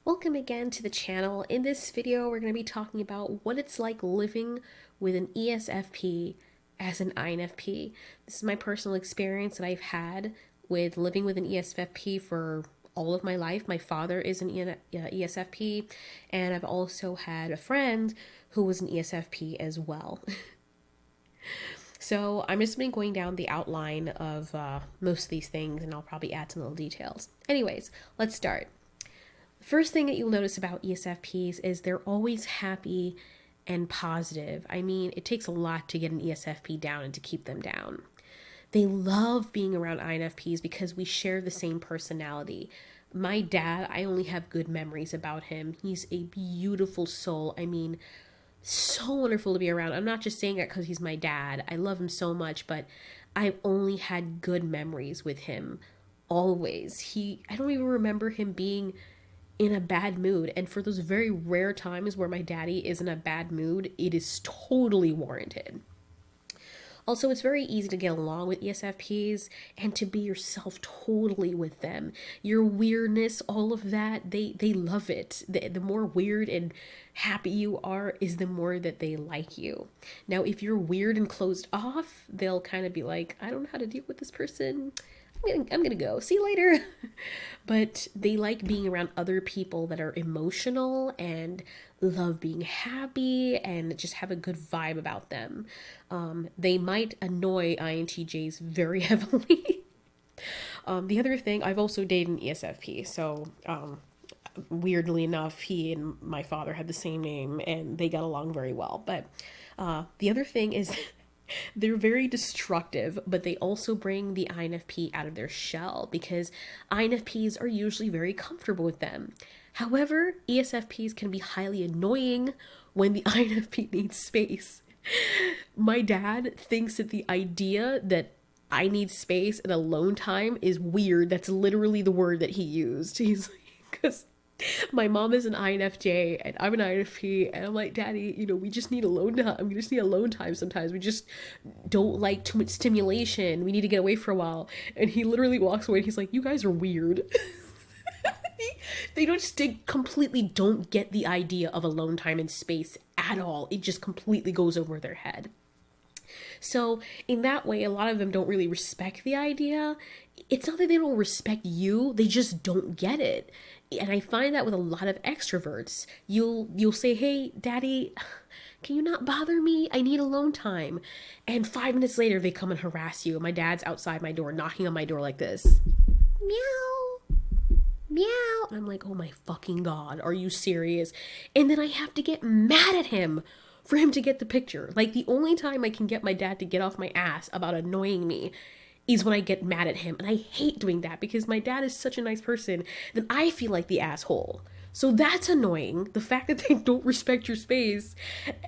Welcome again to the channel. In this video, we're going to be talking about what it's like living with an ESFP as an INFP. This is my personal experience that I've had with living with an ESFP for all of my life. My father is an ESFP, and I've also had a friend who was an ESFP as well. So I'm just been going down the outline of most of these things, and I'll probably add some little details. Anyways, let's start. First thing that you'll notice about ESFPs is they're always happy and positive. I mean, it takes a lot to get an ESFP down and to keep them down. They love being around INFPs because we share the same personality. My dad, I only have good memories about him. He's a beautiful soul. I mean, so wonderful to be around. I'm not just saying that because he's my dad. I love him so much, but I've only had good memories with him always. I don't even remember him being in a bad mood. And for those very rare times where my daddy is in a bad mood, it is totally warranted. Also, it's very easy to get along with ESFPs and to be yourself totally with them. Your weirdness, all of that, they love it. The more weird and happy you are is the more that they like you. Now, if you're weird and closed off, they'll kind of be like, I don't know how to deal with this person. I'm gonna go. See you later. But they like being around other people that are emotional and love being happy and just have a good vibe about them. They might annoy INTJs very heavily. The other thing, I've also dated an ESFP, so weirdly enough, he and my father had the same name and they got along very well. But the other thing is they're very destructive, but they also bring the INFP out of their shell because INFPs are usually very comfortable with them. However, ESFPs can be highly annoying when the INFP needs space. My dad thinks that the idea that I need space and alone time is weird. That's literally the word that he used. He's like, because my mom is an INFJ and I'm an INFP, and I'm like, Daddy, we just need alone time. We just need alone time sometimes. We just don't like too much stimulation. We need to get away for a while. And he literally walks away and he's like, you guys are weird. They completely don't get the idea of alone time and space at all. It just completely goes over their head. So in that way, a lot of them don't really respect the idea. It's not that they don't respect you, they just don't get it. And I find that with a lot of extroverts. You'll say, hey, Daddy, can you not bother me? I need alone time. And 5 minutes later, they come and harass you. My dad's outside my door, knocking on my door like this. Meow. Meow. And I'm like, oh my fucking God, are you serious? And then I have to get mad at him for him to get the picture. Like, the only time I can get my dad to get off my ass about annoying me is when I get mad at him. And I hate doing that because my dad is such a nice person that I feel like the asshole. So that's annoying. The fact that they don't respect your space,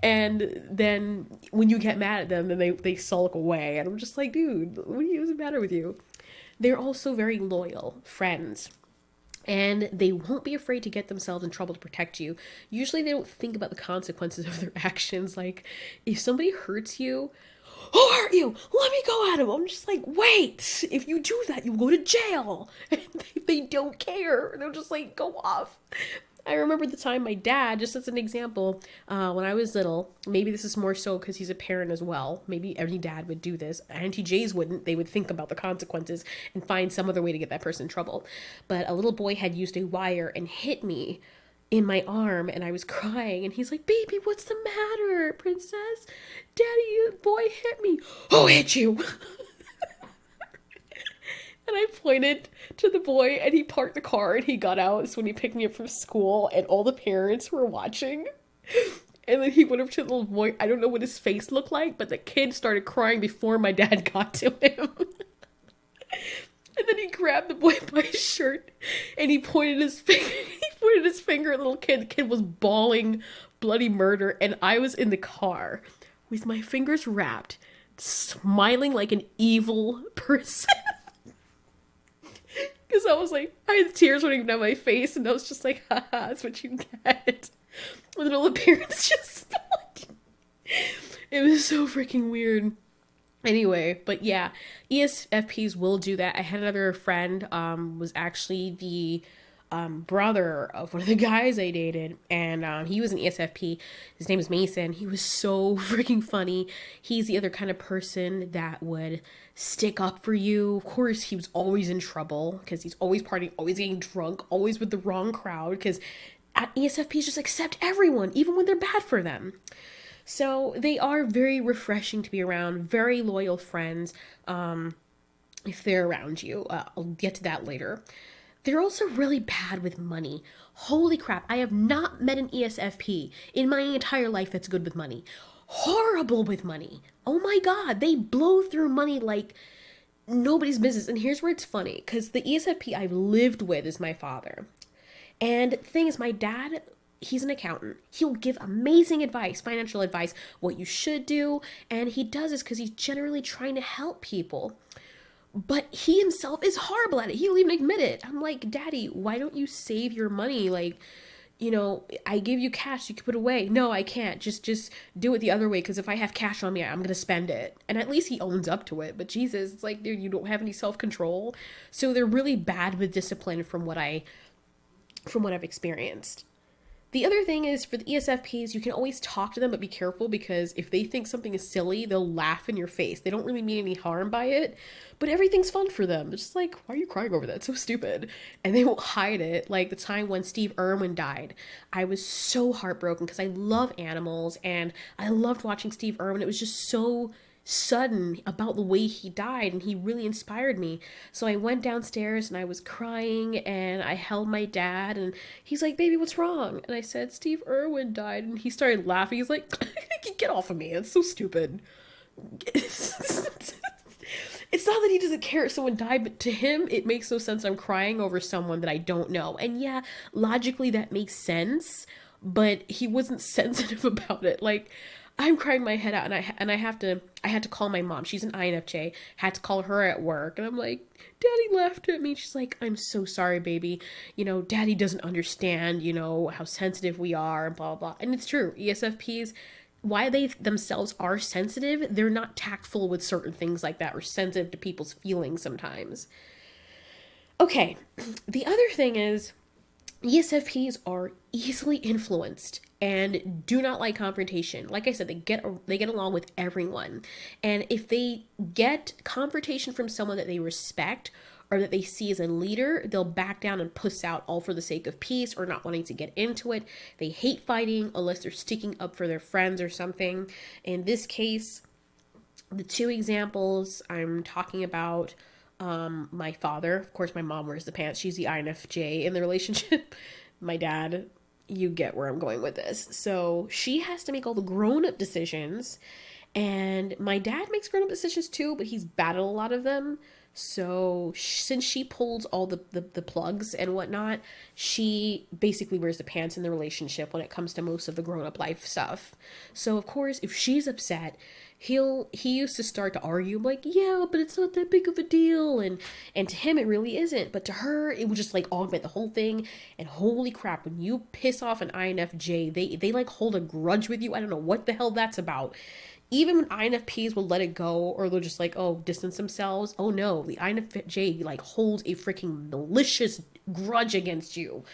and then when you get mad at them, then they sulk away. And I'm just like, dude, what is the matter with you? They're also very loyal friends. And they won't be afraid to get themselves in trouble to protect you. Usually they don't think about the consequences of their actions. Like, if somebody hurts you, who hurt you? Let me go at him. I'm just like, wait, if you do that, you go to jail. And they don't care. They're just like, go off. I remember the time my dad, just as an example, when I was little, maybe this is more so because he's a parent as well. Maybe every dad would do this. INTJs wouldn't. They would think about the consequences and find some other way to get that person in trouble. But a little boy had used a wire and hit me in my arm, and I was crying, and he's like, baby, what's the matter, princess? Daddy, boy hit me. Who hit you? And I pointed to the boy, and he parked the car, and he got out. So when he picked me up from school, and all the parents were watching. And then he went up to the little boy. I don't know what his face looked like, but the kid started crying before my dad got to him. And then he grabbed the boy by his shirt, and he pointed his finger. He pointed his finger at the little kid. The kid was bawling bloody murder, and I was in the car with my fingers wrapped, smiling like an evil person. Because I was like, I had tears running down my face, and I was just like, haha, that's what you get. And then all the parents just like, it was so freaking weird. Anyway, but yeah, ESFPs will do that. I had another friend, was actually the brother of one of the guys I dated, and he was an ESFP. His name is Mason. He was so freaking funny. He's the other kind of person that would stick up for you. Of course, he was always in trouble because he's always partying, always getting drunk, always with the wrong crowd, because ESFPs just accept everyone, even when they're bad for them. So they are very refreshing to be around, very loyal friends, if they're around you. I'll get to that later. They're also really bad with money. Holy crap, I have not met an ESFP in my entire life that's good with money. Horrible with money. Oh my god, they blow through money like nobody's business. And here's where it's funny, because the ESFP I've lived with is my father. And the thing is, my dad, he's an accountant. He'll give amazing advice, financial advice, what you should do. And he does this because he's generally trying to help people. But he himself is horrible at it. He'll even admit it. I'm like, Daddy, why don't you save your money? Like, you know, I give you cash, you can put away. No, I can't. Just do it the other way, because if I have cash on me, I'm going to spend it. And at least he owns up to it. But Jesus, it's like, dude, you don't have any self-control. So they're really bad with discipline from what I've experienced. The other thing is, for the ESFPs, you can always talk to them, but be careful, because if they think something is silly, they'll laugh in your face. They don't really mean any harm by it, but everything's fun for them. It's just like, why are you crying over that? It's so stupid. And they won't hide it. Like the time when Steve Irwin died, I was so heartbroken because I love animals and I loved watching Steve Irwin. It was just so sudden about the way he died, and he really inspired me. So I went downstairs and I was crying, and I held my dad, and he's like, baby, what's wrong? And I said, Steve Irwin died. And he started laughing. He's like, get off of me, it's so stupid. It's not that he doesn't care if someone died, but to him it makes no sense. I'm crying over someone that I don't know. And yeah, logically that makes sense, but he wasn't sensitive about it. Like, I'm crying my head out, and I had to call my mom. She's an INFJ. Had to call her at work, and I'm like, Daddy laughed at me. She's like, I'm so sorry, baby. You know, Daddy doesn't understand, you know, how sensitive we are, and blah, blah, blah. And it's true. ESFPs, why they themselves are sensitive, they're not tactful with certain things like that, or sensitive to people's feelings sometimes. Okay, the other thing is, ESFPs are easily influenced and do not like confrontation. Like I said, they get along with everyone. And if they get confrontation from someone that they respect or that they see as a leader, they'll back down and puss out, all for the sake of peace or not wanting to get into it. They hate fighting unless they're sticking up for their friends or something. In this case, the two examples I'm talking about, my father, of course, my mom wears the pants. She's the INFJ in the relationship. My dad, you get where I'm going with this. So she has to make all the grown-up decisions, and my dad makes grown-up decisions too, but he's bad at a lot of them. So since she pulls all the plugs and whatnot, she basically wears the pants in the relationship when it comes to most of the grown-up life stuff. So of course, if she's upset, he used to start to argue, like, yeah, but it's not that big of a deal, and to him it really isn't, but to her it would just like augment the whole thing. And holy crap, when you piss off an INFJ, they like hold a grudge with you. I don't know what the hell that's about. Even when INFPs will let it go, or they'll just like, oh, distance themselves. Oh no, the INFJ like holds a freaking malicious grudge against you.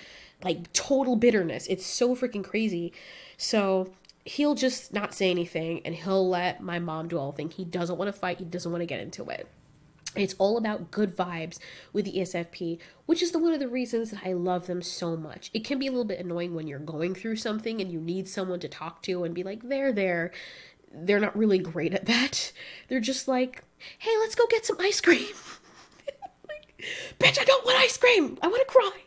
Like total bitterness. It's so freaking crazy. So he'll just not say anything, and he'll let my mom do all the thing. He doesn't want to fight. He doesn't want to get into it. It's all about good vibes with the ESFP, which is one of the reasons that I love them so much. It can be a little bit annoying when you're going through something and you need someone to talk to and be like, there. They're not really great at that. They're just like, hey, let's go get some ice cream. Like, bitch, I don't want ice cream. I want to cry.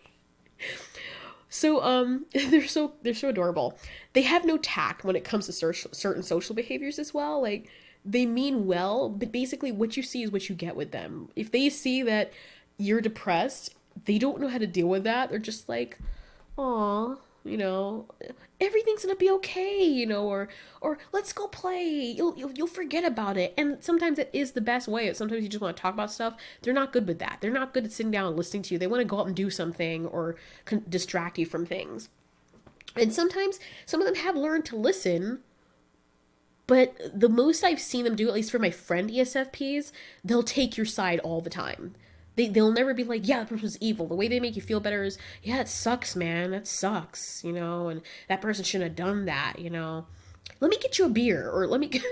So they're so adorable. They have no tact when it comes to certain social behaviors as well. Like, they mean well, but basically what you see is what you get with them. If they see that you're depressed, they don't know how to deal with that. They're just like, aw, you know, everything's gonna be okay, you know, or let's go play. You'll forget about it. And sometimes it is the best way. Sometimes you just want to talk about stuff. They're not good with that. They're not good at sitting down and listening to you. They want to go out and do something or distract you from things. And sometimes some of them have learned to listen, but the most I've seen them do, at least for my friend ESFPs, they'll take your side all the time. they'll never be like, yeah, that person's evil. The way they make you feel better is, yeah, it sucks, man. That sucks, and that person shouldn't have done that. Let me get you a beer, or let me get...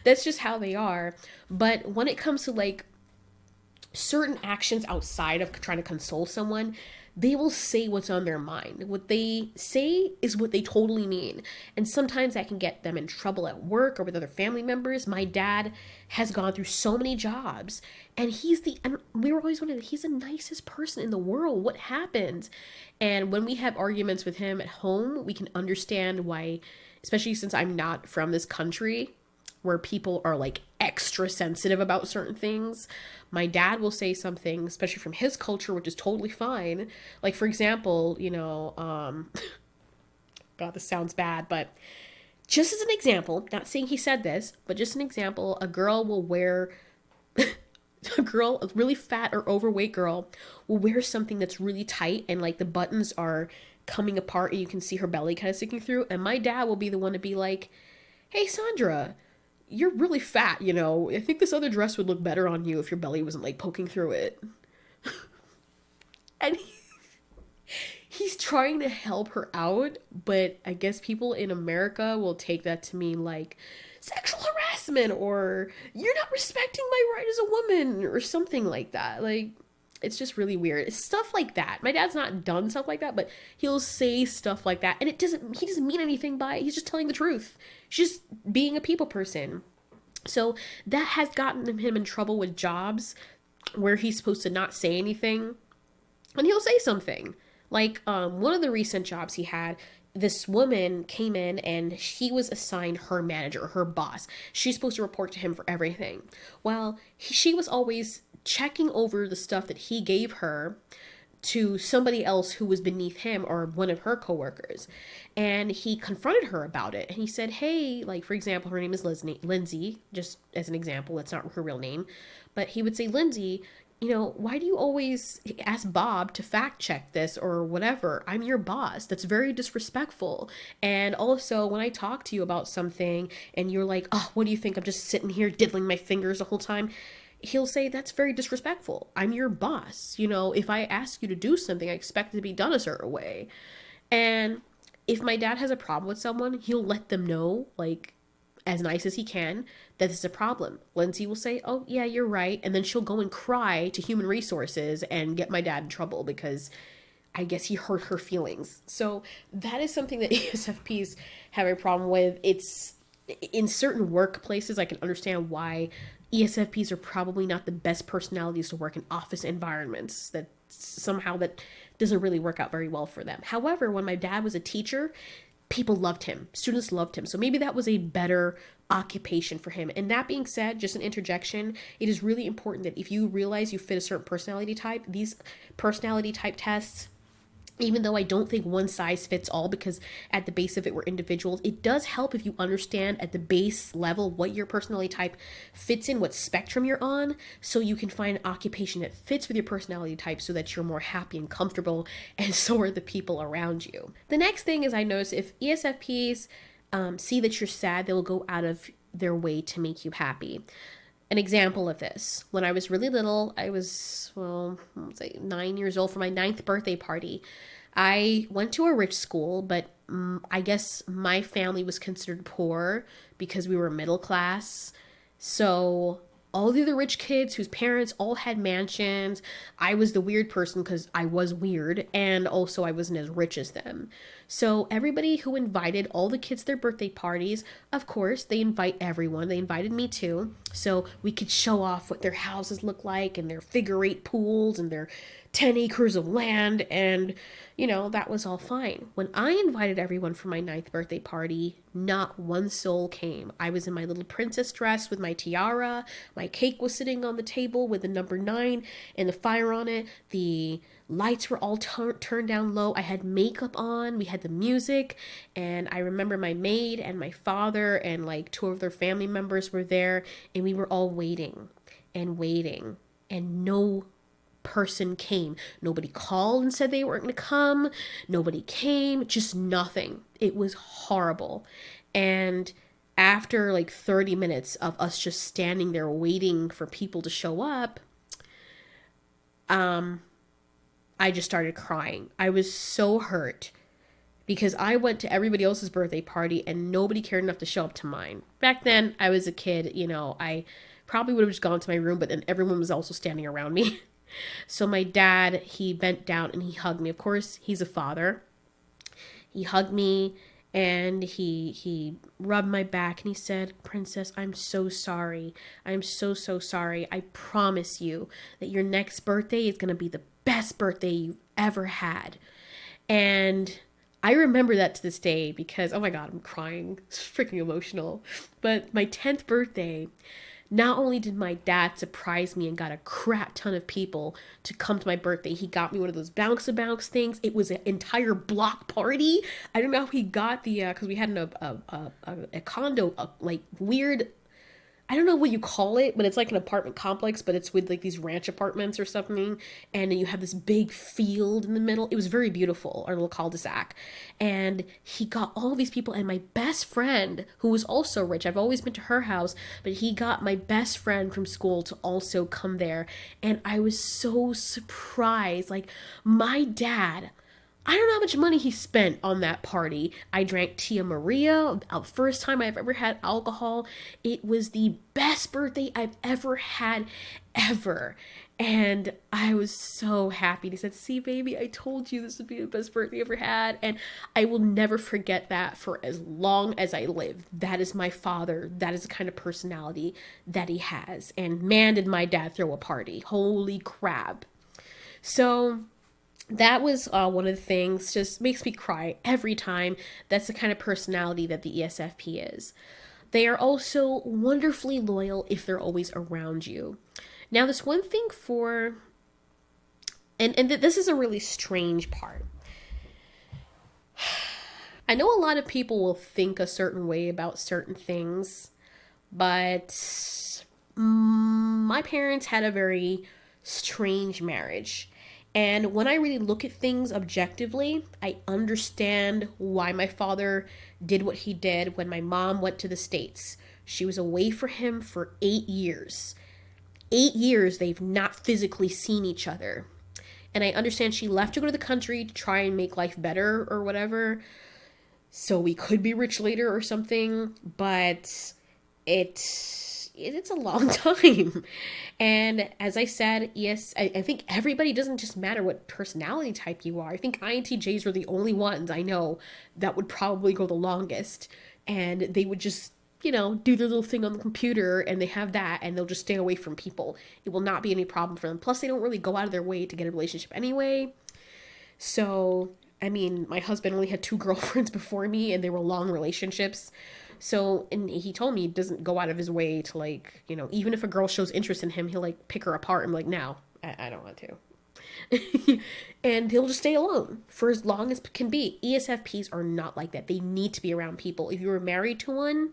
That's just how they are. But when it comes to like certain actions outside of trying to console someone, they will say what's on their mind. What they say is what they totally mean. And sometimes that can get them in trouble at work or with other family members. My dad has gone through so many jobs, and and we were always wondering, he's the nicest person in the world. What happened? And when we have arguments with him at home, we can understand why, especially since I'm not from this country where people are like extra sensitive about certain things. My dad will say something, especially from his culture, which is totally fine. Like, for example, God, this sounds bad, but just as an example, not saying he said this, but just an example, a girl will wear, a really fat or overweight girl will wear something that's really tight and like the buttons are coming apart and you can see her belly kind of sticking through. And my dad will be the one to be like, hey, Sandra, you're really fat, I think this other dress would look better on you if your belly wasn't like poking through it. And he's trying to help her out, but I guess people in America will take that to mean like sexual harassment, or you're not respecting my right as a woman, or something like that. Like, it's just really weird. It's stuff like that. My dad's not done stuff like that, but he'll say stuff like that, and he doesn't mean anything by it. He's just telling the truth. He's just being a people person. So that has gotten him in trouble with jobs where he's supposed to not say anything, and he'll say something. Like, one of the recent jobs he had, this woman came in and she was assigned her manager, her boss. She's supposed to report to him for everything. Well, she was always checking over the stuff that he gave her to somebody else who was beneath him or one of her coworkers. And he confronted her about it. And he said, hey, like, for example, her name is Lindsay, just as an example, that's not her real name. But he would say, Lindsay, why do you always ask Bob to fact check this or whatever? I'm your boss. That's very disrespectful. And also, when I talk to you about something and you're like, oh, what do you think? I'm just sitting here diddling my fingers the whole time. He'll say, that's very disrespectful. I'm your boss. If I ask you to do something, I expect it to be done a certain way. And if my dad has a problem with someone, he'll let them know, like, as nice as he can, that this is a problem. Lindsay will say, oh, yeah, you're right. And then she'll go and cry to human resources and get my dad in trouble because I guess he hurt her feelings. So that is something that ESFPs have a problem with. It's in certain workplaces, I can understand why ESFPs are probably not the best personalities to work in office environments. That somehow that doesn't really work out very well for them. However, when my dad was a teacher, people loved him. Students loved him. So maybe that was a better occupation for him. And that being said, just an interjection, it is really important that if you realize you fit a certain personality type, these personality type tests, even though I don't think one size fits all, because at the base of it, we're individuals, it does help if you understand at the base level what your personality type fits in, what spectrum you're on, so you can find an occupation that fits with your personality type so that you're more happy and comfortable, and so are the people around you. The next thing is, I notice if ESFPs see that you're sad, they'll go out of their way to make you happy. An example of this, when I was really little, I was, 9 years old for my 9th birthday party. I went to a rich school, but I guess my family was considered poor because we were middle class. So all the other rich kids whose parents all had mansions, I was the weird person because I was weird, and also I wasn't as rich as them. So everybody who invited all the kids to their birthday parties, of course, they invite everyone. They invited me too, so we could show off what their houses look like and their figure-8 pools and their 10 acres of land, and that was all fine. When I invited everyone for my 9th birthday party, not one soul came. I was in my little princess dress with my tiara. My cake was sitting on the table with the number 9 and the fire on it. The lights were all turned down low. I had makeup on. We had the music. And I remember my maid and my father and like 2 of their family members were there. And we were all waiting and waiting. And no person came. Nobody called and said they weren't going to come. Nobody came. Just nothing. It was horrible. And after like 30 minutes of us just standing there waiting for people to show up, I just started crying. I was so hurt because I went to everybody else's birthday party and nobody cared enough to show up to mine. Back then, I was a kid, I probably would have just gone to my room, but then everyone was also standing around me. So my dad, he bent down and he hugged me. Of course, he's a father. He hugged me and he rubbed my back and he said, "Princess, I'm so sorry. I'm so, so sorry. I promise you that your next birthday is going to be the best birthday you've ever had." And I remember that to this day because, oh my God, I'm crying. It's freaking emotional. But my 10th birthday, not only did my dad surprise me and got a crap ton of people to come to my birthday, he got me one of those bounce-a-bounce things. It was an entire block party. I don't know how he got the, because we had a condo, like weird, I don't know what you call it, but it's like an apartment complex, but it's with like these ranch apartments or something. And then you have this big field in the middle. It was very beautiful, our little cul-de-sac. And he got all these people, and my best friend, who was also rich, I've always been to her house, but he got my best friend from school to also come there. And I was so surprised. Like, my dad, I don't know how much money he spent on that party. I drank Tia Maria, first time I've ever had alcohol. It was the best birthday I've ever had, ever. And I was so happy. He said, "See, baby, I told you this would be the best birthday I ever had." And I will never forget that for as long as I live. That is my father. That is the kind of personality that he has. And man, did my dad throw a party. Holy crap. So that was one of the things, just makes me cry every time. That's the kind of personality that the ESFP is. They are also wonderfully loyal if they're always around you. Now, this one thing this is a really strange part. I know a lot of people will think a certain way about certain things, but my parents had a very strange marriage. And when I really look at things objectively, I understand why my father did what he did when my mom went to the States. She was away from him for 8 years. 8 years they've not physically seen each other. And I understand she left to go to the country to try and make life better or whatever, so we could be rich later or something, but it's a long time. And as I said, yes, I think everybody, doesn't just matter what personality type you are. I think INTJs are the only ones I know that would probably go the longest. And they would just, do their little thing on the computer and they have that and they'll just stay away from people. It will not be any problem for them. Plus, they don't really go out of their way to get a relationship anyway. So, I mean, my husband only had 2 girlfriends before me and they were long relationships. So, and he told me he doesn't go out of his way to, like, even if a girl shows interest in him, he'll like pick her apart and be like, "No, I don't want to." And he'll just stay alone for as long as can be. ESFPs are not like that. They need to be around people. If you were married to one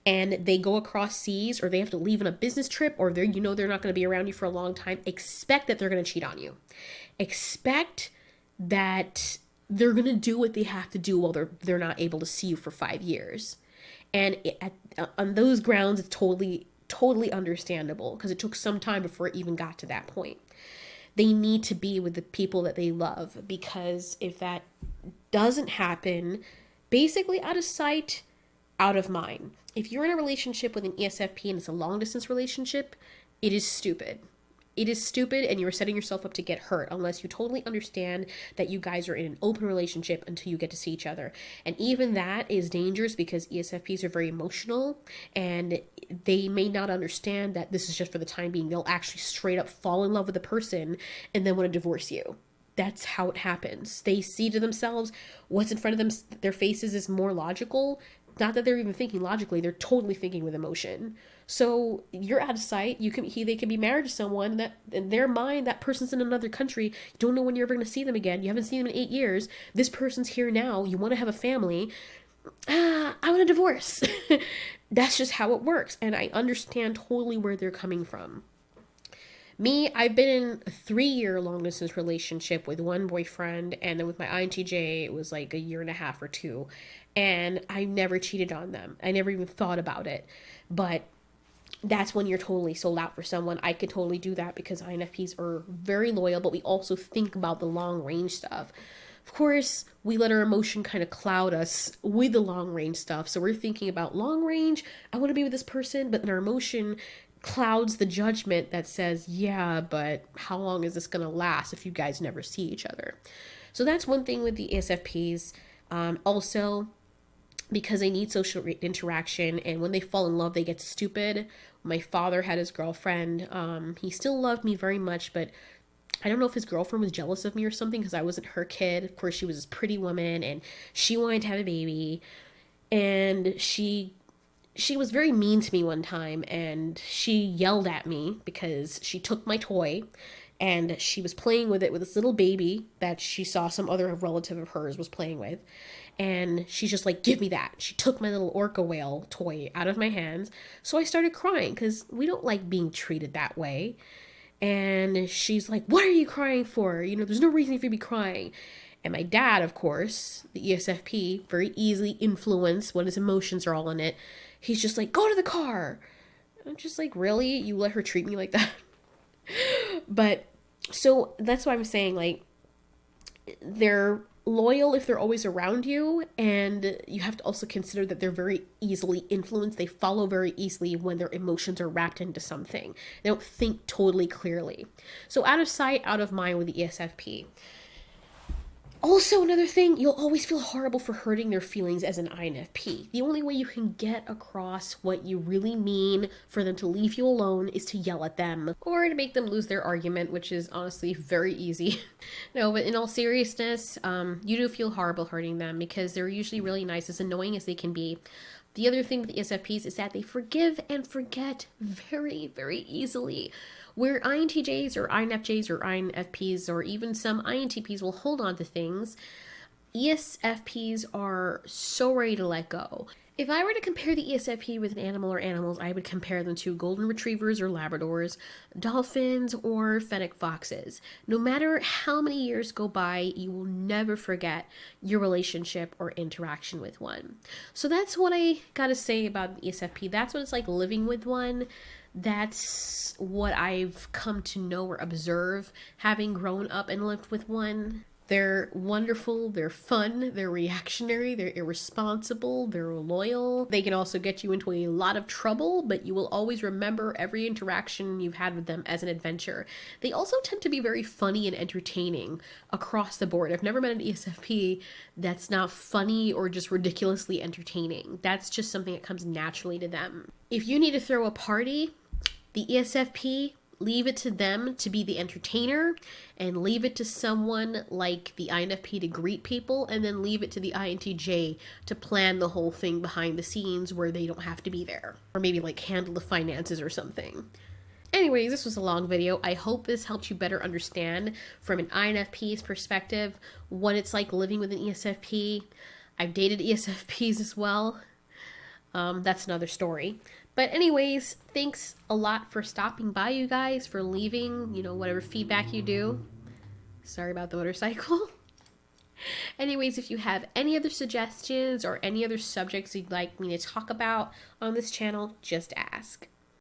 and they go across seas or they have to leave on a business trip or they're not going to be around you for a long time, expect that they're going to cheat on you. Expect that they're going to do what they have to do while they're not able to see you for 5 years. And on those grounds, it's totally understandable because it took some time before it even got to that point. They need to be with the people that they love, because if that doesn't happen, basically out of sight, out of mind. If you're in a relationship with an ESFP and it's a long distance relationship, it is stupid. It is stupid, and you're setting yourself up to get hurt unless you totally understand that you guys are in an open relationship until you get to see each other. And even that is dangerous because ESFPs are very emotional and they may not understand that this is just for the time being. They'll actually straight up fall in love with a person and then want to divorce you. That's how it happens. They see to themselves what's in front of them, their faces is more logical. Not that they're even thinking logically, they're totally thinking with emotion. So you're out of sight. They can be married to someone that in their mind, that person's in another country. You don't know when you're ever going to see them again. You haven't seen them in 8 years. This person's here now. You want to have a family. I want a divorce. That's just how it works. And I understand totally where they're coming from. Me, I've been in a 3-year long distance relationship with one boyfriend, and then with my INTJ, it was like a year and a half or 2. And I never cheated on them. I never even thought about it. But that's when you're totally sold out for someone. I could totally do that because INFPs are very loyal, but we also think about the long range stuff. Of course, we let our emotion kind of cloud us with the long range stuff. So we're thinking about long range, I want to be with this person, but then our emotion clouds the judgment that says, yeah, but how long is this going to last if you guys never see each other? So that's one thing with the ESFPs. Also, because they need social interaction, and when they fall in love, they get stupid. My father had his girlfriend. He still loved me very much, but I don't know if his girlfriend was jealous of me or something because I wasn't her kid. Of course, she was this pretty woman, and she wanted to have a baby, and she was very mean to me one time, and she yelled at me because she took my toy and she was playing with it with this little baby that she saw some other relative of hers was playing with. And she's just like, give me that. She took my little orca whale toy out of my hands. So I started crying because we don't like being treated that way. And she's like, what are you crying for? You know, there's no reason for you to be crying. And my dad, of course, the ESFP, very easily influenced when his emotions are all in it. He's just like, go to the car. I'm just like, really? You let her treat me like that? But so that's why I'm saying, like, they're loyal if they're always around you, and you have to also consider that they're very easily influenced. They follow very easily when their emotions are wrapped into something. They don't think totally clearly. So out of sight, out of mind with the ESFP. Also, another thing, you'll always feel horrible for hurting their feelings as an INFP. The only way you can get across what you really mean for them to leave you alone is to yell at them or to make them lose their argument, which is honestly very easy. No, but in all seriousness, you do feel horrible hurting them because they're usually really nice, as annoying as they can be. The other thing with the ESFPs is that they forgive and forget very, very easily. Where INTJs or INFJs or INFPs or even some INTPs will hold on to things, ESFPs are so ready to let go. If I were to compare the ESFP with an animal or animals, I would compare them to golden retrievers or Labradors, dolphins or fennec foxes. No matter how many years go by, you will never forget your relationship or interaction with one. So that's what I gotta say about the ESFP. That's what it's like living with one. That's what I've come to know or observe having grown up and lived with one. They're wonderful, they're fun, they're reactionary, they're irresponsible, they're loyal. They can also get you into a lot of trouble, but you will always remember every interaction you've had with them as an adventure. They also tend to be very funny and entertaining across the board. I've never met an ESFP that's not funny or just ridiculously entertaining. That's just something that comes naturally to them. If you need to throw a party, the ESFP, leave it to them to be the entertainer, and leave it to someone like the INFP to greet people, and then leave it to the INTJ to plan the whole thing behind the scenes where they don't have to be there. Or maybe like handle the finances or something. Anyways, this was a long video. I hope this helped you better understand from an INFP's perspective what it's like living with an ESFP. I've dated ESFPs as well. That's another story. But anyways, thanks a lot for stopping by, you guys, for leaving, whatever feedback you do. Sorry about the motorcycle. Anyways, if you have any other suggestions or any other subjects you'd like me to talk about on this channel, just ask.